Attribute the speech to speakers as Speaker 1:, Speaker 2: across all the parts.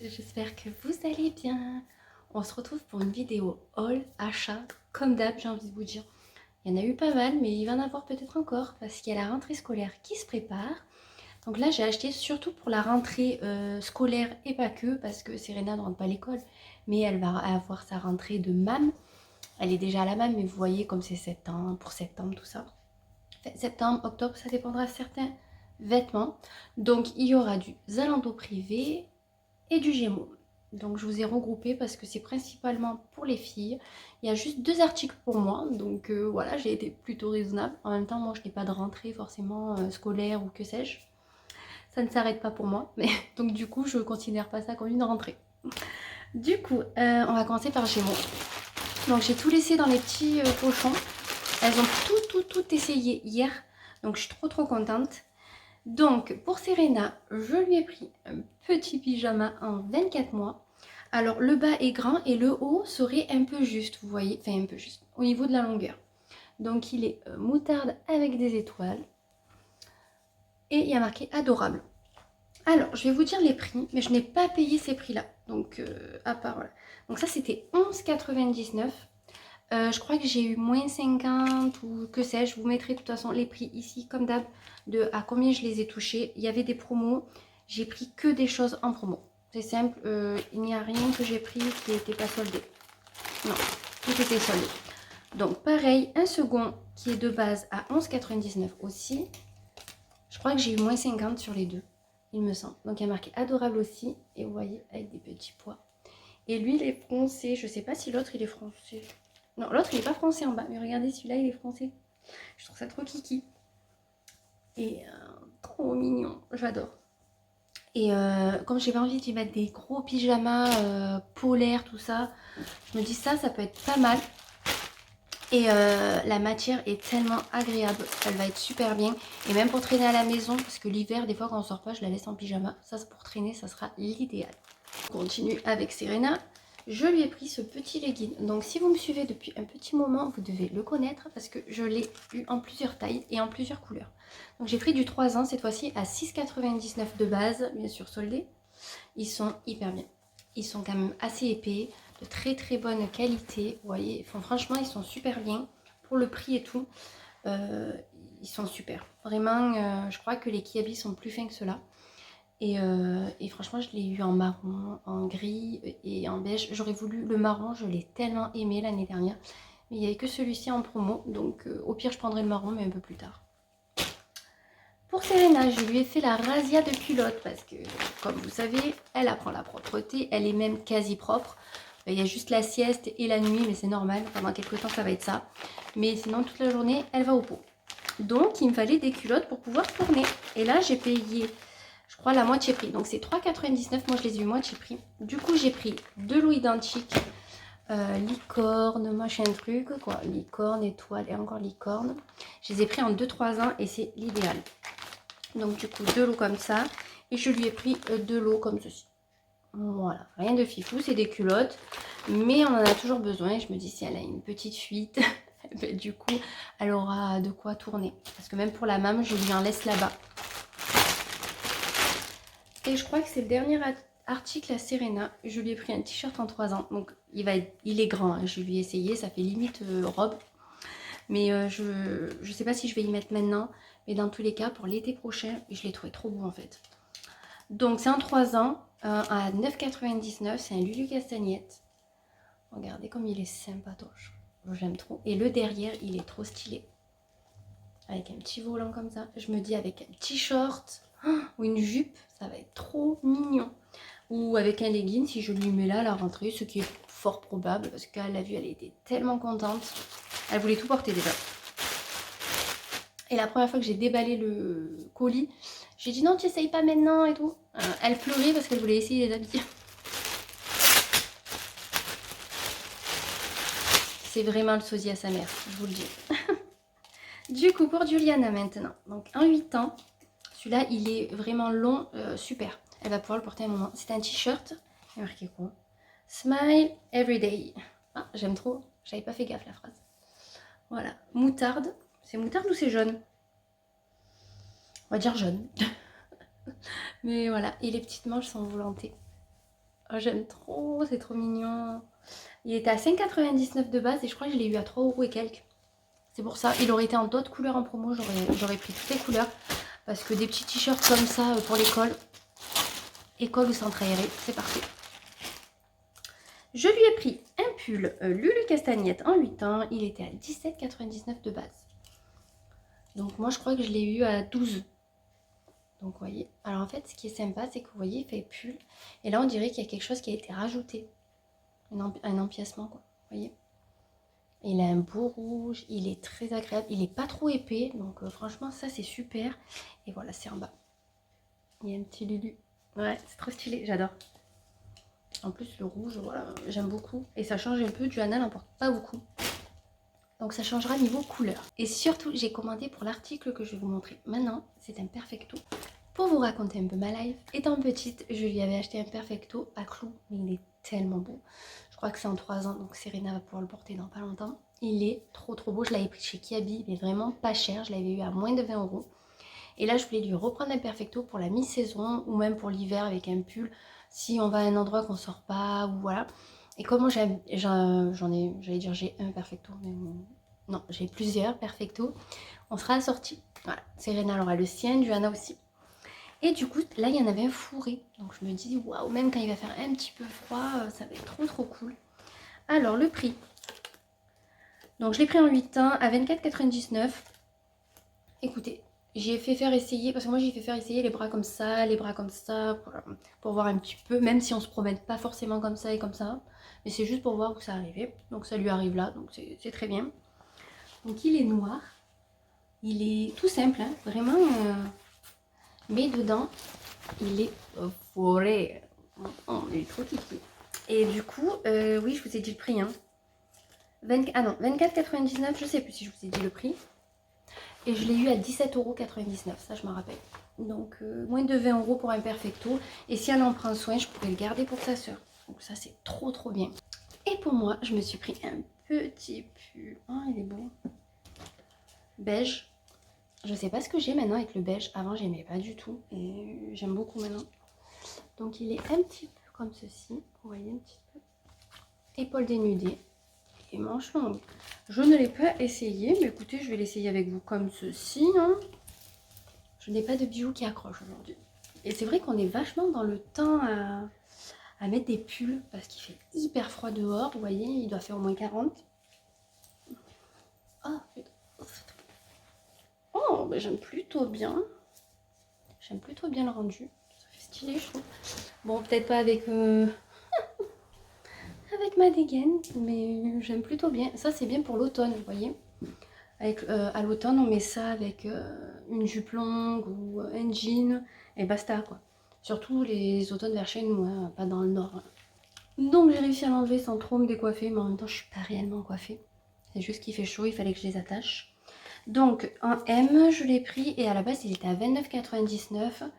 Speaker 1: j'espère que vous allez bien. On se retrouve pour une vidéo haul, achat, comme d'hab j'ai envie de vous dire. Il y en a eu pas mal mais il va en avoir peut-être encore parce qu'il y a la rentrée scolaire qui se prépare. Donc là j'ai acheté surtout pour la rentrée scolaire et pas que parce que Serena ne rentre pas à l'école. Mais elle va avoir sa rentrée de MAM. Elle est déjà à la MAM mais vous voyez comme c'est septembre, pour septembre tout ça. Enfin, septembre, octobre ça dépendra de certains vêtements. Donc il y aura du Zalando privé et du Gémeaux. Donc je vous ai regroupé parce que c'est principalement pour les filles. Il y a juste 2 articles pour moi, donc voilà, j'ai été plutôt raisonnable. En même temps, moi je n'ai pas de rentrée forcément scolaire ou que sais-je. Ça ne s'arrête pas pour moi, mais donc du coup je considère pas ça comme une rentrée. Du coup, on va commencer par Gémeaux. Donc j'ai tout laissé dans les petits pochons. Elles ont tout essayé hier, donc je suis trop contente. Donc, pour Serena, je lui ai pris un petit pyjama en 24 mois. Alors, le bas est grand et le haut serait un peu juste, vous voyez, enfin un peu juste, au niveau de la longueur. Donc, il est moutarde avec des étoiles. Et il y a marqué adorable. Alors, je vais vous dire les prix, mais je n'ai pas payé ces prix-là. Donc, à part, voilà. Donc, ça, c'était 11,99 €. Je crois que j'ai eu moins 50 ou que sais-je. Je vous mettrai de toute façon les prix ici, comme d'hab, de à combien je les ai touchés. Il y avait des promos. J'ai pris que des choses en promo. C'est simple, il n'y a rien que j'ai pris qui n'était pas soldé. Non, tout était soldé. Donc pareil, un second qui est de base à 11,99 € aussi. Je crois que j'ai eu moins 50 sur les deux, il me semble. Donc il y a marqué adorable aussi. Et vous voyez, avec des petits pois. Et lui, il est froncé. Je sais pas si l'autre, il est froncé. Non, l'autre, il est pas froncé en bas. Mais regardez, celui-là, il est froncé. Je trouve ça trop kiki. Et trop mignon. J'adore. Et comme j'ai pas envie d'y mettre des gros pyjamas polaires, tout ça, je me dis ça peut être pas mal. Et la matière est tellement agréable. Elle va être super bien. Et même pour traîner à la maison, parce que l'hiver, des fois, quand on sort pas, je la laisse en pyjama. Ça, pour traîner, ça sera l'idéal. On continue avec Serena. Je lui ai pris ce petit legging. Donc si vous me suivez depuis un petit moment, vous devez le connaître parce que je l'ai eu en plusieurs tailles et en plusieurs couleurs. Donc j'ai pris du 3 ans cette fois-ci à 6,99 € de base, bien sûr soldé. Ils sont hyper bien. Ils sont quand même assez épais, de très bonne qualité. Vous voyez, franchement, ils sont super bien pour le prix et tout. Ils sont super. Vraiment, je crois que les Kiabi sont plus fins que ceux-là. Et franchement, je l'ai eu en marron, en gris et en beige. J'aurais voulu le marron, je l'ai tellement aimé l'année dernière. Mais il n'y avait que celui-ci en promo. Donc au pire, je prendrai le marron, mais un peu plus tard. Pour Serena, je lui ai fait la razzia de culotte parce que, comme vous savez, elle apprend la propreté. Elle est même quasi propre. Il y a juste la sieste et la nuit, mais c'est normal. Pendant quelques temps, ça va être ça. Mais sinon, toute la journée, elle va au pot. Donc, il me fallait des culottes pour pouvoir tourner. Et là, j'ai payé, je crois, la moitié prix. Donc, c'est 3,99 €. Moi, je les ai eu moitié prix. Du coup, j'ai pris 2 lots identiques. Licorne, machin truc, quoi. Licorne, étoile et encore licorne. Je les ai pris en 2-3 ans et c'est l'idéal. Donc, du coup, 2 lots comme ça. Et je lui ai pris 2 lots comme ceci. Voilà, rien de fifou, c'est des culottes. Mais on en a toujours besoin. Je me dis, si elle a une petite fuite, ben, du coup, elle aura de quoi tourner. Parce que même pour la maman, je lui en laisse là-bas. Et je crois que c'est le dernier article à Serena. Je lui ai pris un t-shirt en 3 ans. Donc, il est grand. Hein. Je lui ai essayé, ça fait limite robe. Mais je ne sais pas si je vais y mettre maintenant. Mais dans tous les cas, pour l'été prochain, je l'ai trouvé trop beau en fait. Donc, c'est en 3 ans. À 9,99 €. C'est un Lulu Castagnette. Regardez comme il est sympatoche. J'aime trop. Et le derrière, il est trop stylé. Avec un petit volant comme ça. Je me dis avec un petit short ou une jupe, ça va être trop mignon. Ou avec un legging, si je lui mets là à la rentrée, ce qui est fort probable. Parce qu'elle l'a vu, elle était tellement contente. Elle voulait tout porter déjà. Et la première fois que j'ai déballé le colis, j'ai dit non, tu essayes pas maintenant et tout. Elle pleurait parce qu'elle voulait essayer les habits. C'est vraiment le sosie à sa mère, je vous le dis. Du coup, pour Juliana maintenant. Donc, en 8 ans, celui-là, il est vraiment long, super. Elle va pouvoir le porter à un moment. C'est un t-shirt. Il y a marqué quoi? Smile everyday. Ah, j'aime trop. J'avais pas fait gaffe la phrase. Voilà. Moutarde. C'est moutarde ou c'est jaune? On va dire jaune. Mais voilà. Et les petites manches sont volantées. Oh, j'aime trop, c'est trop mignon. Il était à 5,99 de base et je crois que je l'ai eu à 3 € et quelques. C'est pour ça, il aurait été en d'autres couleurs en promo, j'aurais pris toutes les couleurs. Parce que des petits t-shirts comme ça pour l'école, école ou centre aéré, c'est parfait. Je lui ai pris un pull Lulu Castagnette en 8 ans, il était à 17,99 de base. Donc moi je crois que je l'ai eu à 12. Donc vous voyez, alors en fait ce qui est sympa c'est que vous voyez il fait pull. Et là on dirait qu'il y a quelque chose qui a été rajouté. Un empiècement quoi, vous voyez. Il a un beau rouge, il est très agréable, il est pas trop épais. Donc franchement ça c'est super. Et voilà c'est en bas. Il y a un petit Lulu. Ouais c'est trop stylé, j'adore. En plus le rouge voilà j'aime beaucoup. Et ça change un peu, Johanna n'en porte pas beaucoup. Donc ça changera niveau couleur. Et surtout, j'ai commandé pour l'article que je vais vous montrer maintenant. C'est un perfecto. Pour vous raconter un peu ma life, étant petite, je lui avais acheté un perfecto à clous. Mais il est tellement beau. Je crois que c'est en 3 ans, donc Serena va pouvoir le porter dans pas longtemps. Il est trop beau. Je l'avais pris chez Kiabi, il est vraiment pas cher. Je l'avais eu à moins de 20 €. Et là, je voulais lui reprendre un perfecto pour la mi-saison ou même pour l'hiver avec un pull. Si on va à un endroit qu'on sort pas ou voilà. Et comment j'en ai, j'allais dire j'ai un perfecto, mais non, j'ai plusieurs perfecto. On sera assortis. Voilà, Serena aura le sien, Johanna aussi. Et du coup, là, il y en avait un fourré. Donc je me dis, waouh, même quand il va faire un petit peu froid, ça va être trop cool. Alors, le prix. Donc je l'ai pris en 8 ans à 24,99 €. Écoutez, j'ai fait faire essayer, parce que moi j'ai fait faire essayer les bras comme ça, pour voir un petit peu, même si on se promène pas forcément comme ça et comme ça, mais c'est juste pour voir où ça arrivait. Donc ça lui arrive là, donc c'est très bien. Donc il est noir, il est tout simple, hein, vraiment, mais dedans il est forêt. Oh, il est trop kiki. Et du coup, oui, je vous ai dit le prix, hein. 24,99 €, je sais plus si je vous ai dit le prix. Et je l'ai eu à 17,99 €, ça je m'en rappelle. Donc moins de 20 € pour un perfecto. Et si elle en prend soin, je pourrais le garder pour sa soeur. Donc ça c'est trop bien. Et pour moi, je me suis pris un petit pull. Oh, il est beau. Beige. Je sais pas ce que j'ai maintenant avec le beige. Avant, j'aimais pas du tout. Et j'aime beaucoup maintenant. Donc il est un petit peu comme ceci. Vous voyez un petit peu. Épaule dénudée. Et manches longues. Je ne l'ai pas essayé, mais écoutez, je vais l'essayer avec vous comme ceci. Hein. Je n'ai pas de bijoux qui accrochent aujourd'hui. Et c'est vrai qu'on est vachement dans le temps à mettre des pulls parce qu'il fait hyper froid dehors. Vous voyez, il doit faire au moins 40. Oh, putain. Oh, ben j'aime plutôt bien. J'aime plutôt bien le rendu. Ça fait stylé, je trouve. Bon, peut-être pas avec, avec ma dégaine, mais j'aime plutôt bien. Ça, c'est bien pour l'automne, vous voyez. À l'automne, on met ça avec une jupe longue ou un jean et basta, quoi. Surtout les automnes vers chez nous, hein, pas dans le nord. Hein. Donc j'ai réussi à l'enlever sans trop me décoiffer, mais en même temps je suis pas réellement coiffée. C'est juste qu'il fait chaud, il fallait que je les attache. Donc en M, je l'ai pris et à la base il était à 29,99 €.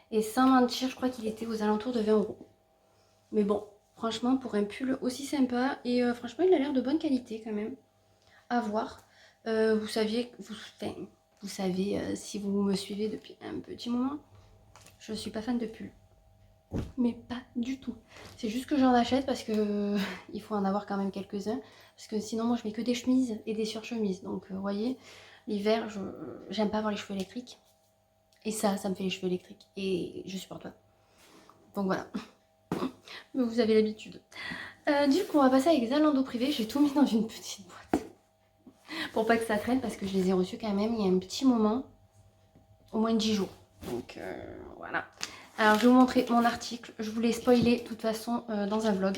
Speaker 1: Et sans mentir, je crois qu'il était aux alentours de 20 €. Mais bon, franchement pour un pull aussi sympa et franchement il a l'air de bonne qualité quand même. À voir. Vous savez, si vous me suivez depuis un petit moment, je suis pas fan de pull. Mais pas du tout. C'est juste que j'en achète parce que il faut en avoir quand même quelques-uns. Parce que sinon, moi, je mets que des chemises et des surchemises. Donc, vous voyez, l'hiver, j'aime pas avoir les cheveux électriques. Et ça me fait les cheveux électriques. Et je supporte pas. Donc voilà. Mais vous avez l'habitude. Du coup, on va passer avec Zalando privé. J'ai tout mis dans une petite boîte. Pour pas que ça traîne parce que je les ai reçus quand même il y a un petit moment. Au moins 10 jours. Donc, voilà. Alors, je vais vous montrer mon article. Je vous l'ai spoilé de toute façon dans un vlog.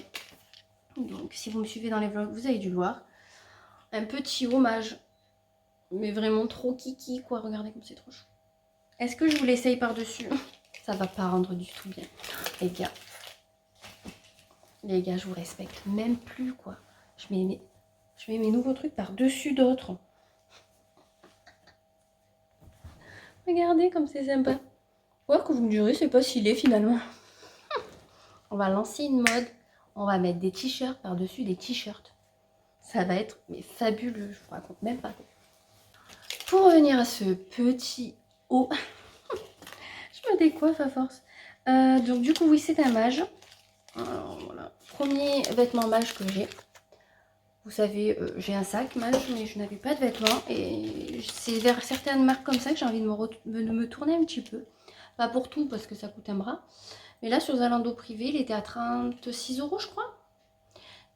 Speaker 1: Donc, si vous me suivez dans les vlogs, vous avez dû le voir. Un petit hommage. Mais vraiment trop kiki, quoi. Regardez comme c'est trop chou. Est-ce que je vous l'essaye par-dessus? Ça va pas rendre du tout bien. Les gars. Les gars, je vous respecte même plus, quoi. Je mets mes nouveaux trucs par-dessus d'autres. Regardez comme c'est sympa. Ouais, que vous me direz, c'est pas stylé finalement. On va lancer une mode. On va mettre des t-shirts par-dessus des t-shirts. Ça va être mais fabuleux, je vous raconte même pas. Pour revenir à ce petit haut, je me décoiffe à force. Donc du coup, oui, c'est un mage. Alors voilà, premier vêtement mage que j'ai. Vous savez, j'ai un sac mage, mais je n'avais pas de vêtements. Et c'est vers certaines marques comme ça que j'ai envie de me tourner un petit peu. Pas pour tout, parce que ça coûte un bras. Mais là, sur Zalando privé, il était à 36 euros, je crois.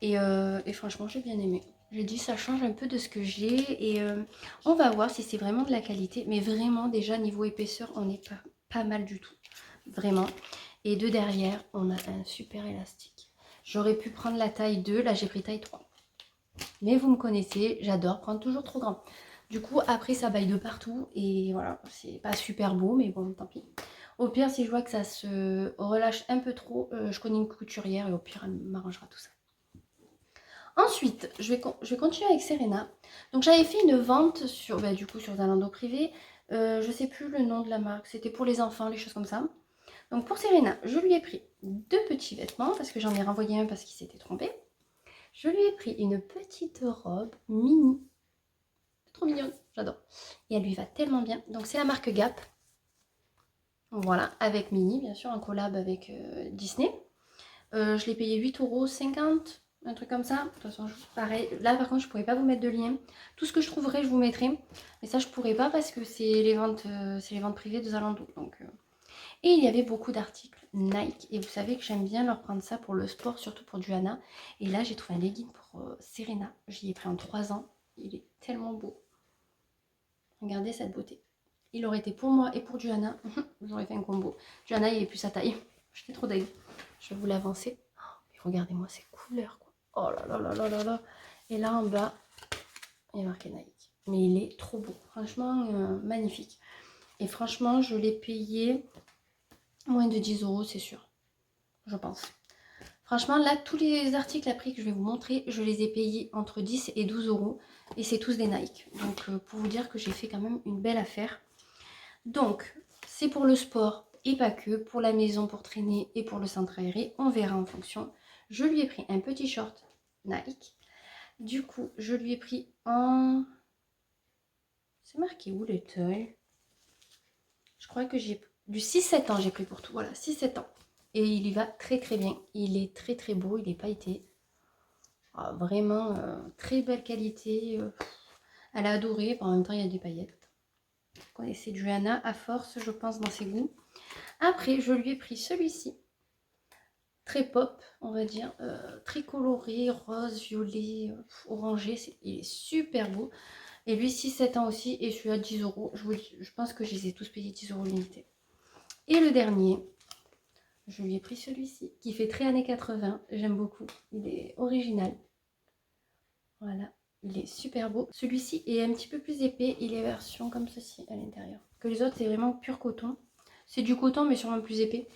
Speaker 1: Et franchement, j'ai bien aimé. J'ai dit, ça change un peu de ce que j'ai. Et on va voir si c'est vraiment de la qualité. Mais vraiment, déjà, niveau épaisseur, on n'est pas mal du tout. Vraiment. Et de derrière, on a un super élastique. J'aurais pu prendre la taille 2. Là, j'ai pris taille 3. Mais vous me connaissez, j'adore prendre toujours trop grand. Du coup, après, ça baille de partout. Et voilà, c'est pas super beau, mais bon, tant pis. Au pire, si je vois que ça se relâche un peu trop, je connais une couturière et au pire, elle m'arrangera tout ça. Ensuite, je vais continuer avec Serena. Donc, j'avais fait une vente sur, du coup, sur Zalando privé. Je sais plus le nom de la marque. C'était pour les enfants, les choses comme ça. Donc, pour Serena, je lui ai pris 2 petits vêtements parce que j'en ai renvoyé un parce qu'il s'était trompé. Je lui ai pris une petite robe mini. Trop mignonne, j'adore. Et elle lui va tellement bien. Donc, c'est la marque Gap. Voilà, avec Minnie, bien sûr, en collab avec Disney. Je l'ai payé 8,50 €, un truc comme ça. De toute façon, pareil. Là, par contre, je pourrais pas vous mettre de lien. Tout ce que je trouverai, je vous mettrai. Mais ça, je pourrais pas parce que c'est les ventes privées de Zalando. Donc, Et il y avait beaucoup d'articles Nike. Et vous savez que j'aime bien leur prendre ça pour le sport, surtout pour Johanna. Et là, j'ai trouvé un legging pour Serena. J'y ai pris en 3 ans. Il est tellement beau. Regardez cette beauté. Il aurait été pour moi et pour Johanna. J'aurais fait un combo. Johanna, il est plus sa taille. J'étais trop dingue. Je vais vous l'avancer. Oh, regardez-moi ces couleurs, quoi. Oh là là là là là là. Et là, en bas, il y a marqué Nike. Mais il est trop beau. Franchement, magnifique. Et franchement, je l'ai payé moins de 10 €, c'est sûr. Je pense. Franchement, là, tous les articles à prix que je vais vous montrer, je les ai payés entre 10 et 12 €. Et c'est tous des Nike. Donc, pour vous dire que j'ai fait quand même une belle affaire. Donc, c'est pour le sport et pas que. Pour la maison, pour traîner et pour le centre aéré. On verra en fonction. Je lui ai pris un petit short Nike. Du coup, je lui ai pris en... C'est marqué où les tailles? Je crois que j'ai... Du 6-7 ans, j'ai pris pour tout. Voilà, 6-7 ans. Et il y va très très bien. Il est très très beau, il est pailleté. Ah, vraiment, très belle qualité. Elle a adoré. En même temps, il y a des paillettes. Vous connaissez Johanna à force, je pense, dans ses goûts. Après, je lui ai pris celui-ci. Très pop, on va dire. Très coloré, rose, violet, orangé. Il est super beau. Et lui, 6-7 ans aussi. Et celui-là, 10 €. Je pense que je les ai tous payés 10 € l'unité. Et le dernier, je lui ai pris celui-ci, qui fait très années 80. J'aime beaucoup. Il est original. Voilà. Il est super beau. Celui-ci est un petit peu plus épais. Il est version comme ceci à l'intérieur. Que les autres, c'est vraiment pur coton. C'est du coton, mais sûrement plus épais.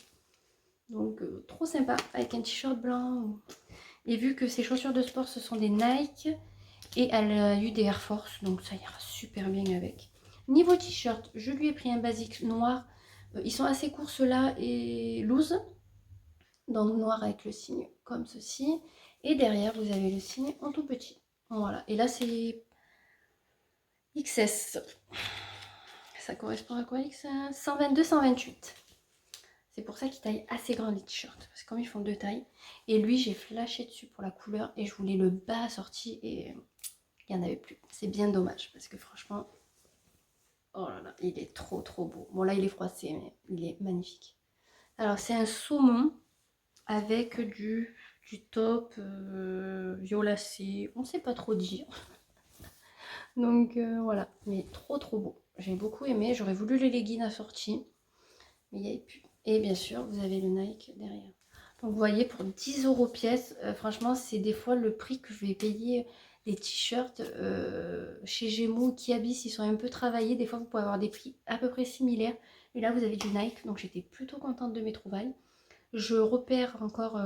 Speaker 1: Donc, trop sympa. Avec un t-shirt blanc. Et vu que ses chaussures de sport, ce sont des Nike. Et elle a eu des Air Force. Donc, ça ira super bien avec. Niveau t-shirt, je lui ai pris un basique noir. Ils sont assez courts ceux-là et loose. Donc, noir avec le signe comme ceci. Et derrière, vous avez le signe en tout petit. Voilà. Et là, c'est XS. Ça correspond à quoi XS 122-128. C'est pour ça qu'il taille assez grand les t-shirts. Parce que comme ils font 2 tailles. Et lui, j'ai flashé dessus pour la couleur. Et je voulais le bas assorti. Et il n'y en avait plus. C'est bien dommage. Parce que franchement... Oh là là, il est trop trop beau. Bon là, il est froissé, mais il est magnifique. Alors, c'est un saumon avec du top violacé. On ne sait pas trop dire. Donc voilà, mais trop trop beau. J'ai beaucoup aimé. J'aurais voulu les leggings assortis. Mais il n'y avait plus. Et bien sûr, vous avez le Nike derrière. Donc vous voyez, pour 10 € pièce, franchement, c'est des fois le prix que je vais payer les t-shirts chez Gémeaux ou Kiabi. Ils sont un peu travaillés. Des fois, vous pouvez avoir des prix à peu près similaires. Et là, vous avez du Nike. Donc j'étais plutôt contente de mes trouvailles. Je repère encore,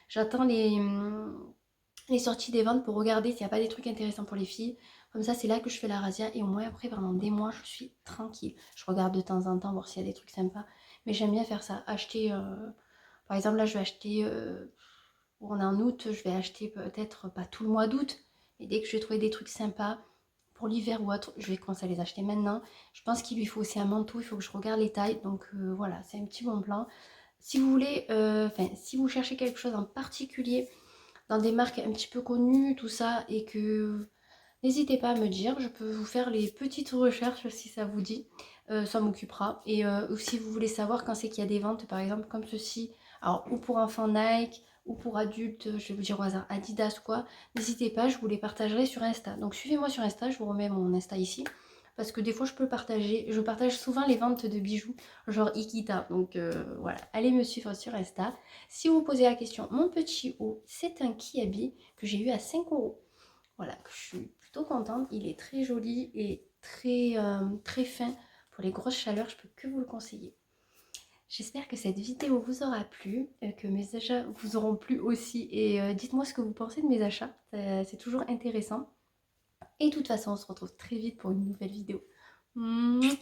Speaker 1: j'attends les sorties des ventes pour regarder s'il n'y a pas des trucs intéressants pour les filles. Comme ça, c'est là que je fais la razzia. Et au moins, après, pendant des mois, je suis tranquille. Je regarde de temps en temps, voir s'il y a des trucs sympas. Mais j'aime bien faire ça. Acheter, par exemple, là, je vais acheter, on est en août, je vais acheter peut-être pas tout le mois d'août. Mais dès que je vais trouver des trucs sympas pour l'hiver ou autre, je vais commencer à les acheter maintenant. Je pense qu'il lui faut aussi un manteau, il faut que je regarde les tailles. Donc voilà, c'est un petit bon plan. Si vous voulez, si vous cherchez quelque chose en particulier dans des marques un petit peu connues, tout ça, et que n'hésitez pas à me dire, je peux vous faire les petites recherches si ça vous dit, ça m'occupera. Et ou si vous voulez savoir quand c'est qu'il y a des ventes, par exemple comme ceci, alors ou pour enfants Nike, ou pour adultes, je vais vous dire au hasard, Adidas ou quoi, n'hésitez pas, je vous les partagerai sur Insta. Donc suivez-moi sur Insta, je vous remets mon Insta ici, parce que des fois je peux partager, je partage souvent les ventes de bijoux, genre Ikita, donc voilà, allez me suivre sur Insta. Si vous vous posez la question, mon petit haut, c'est un Kiabi que j'ai eu à 5 €. Voilà, que je suis plutôt contente. Il est très joli et très fin. Pour les grosses chaleurs, je peux que vous le conseiller. J'espère que cette vidéo vous aura plu, que mes achats vous auront plu aussi. Et dites-moi ce que vous pensez de mes achats. C'est toujours intéressant. Et de toute façon, on se retrouve très vite pour une nouvelle vidéo. Mouah.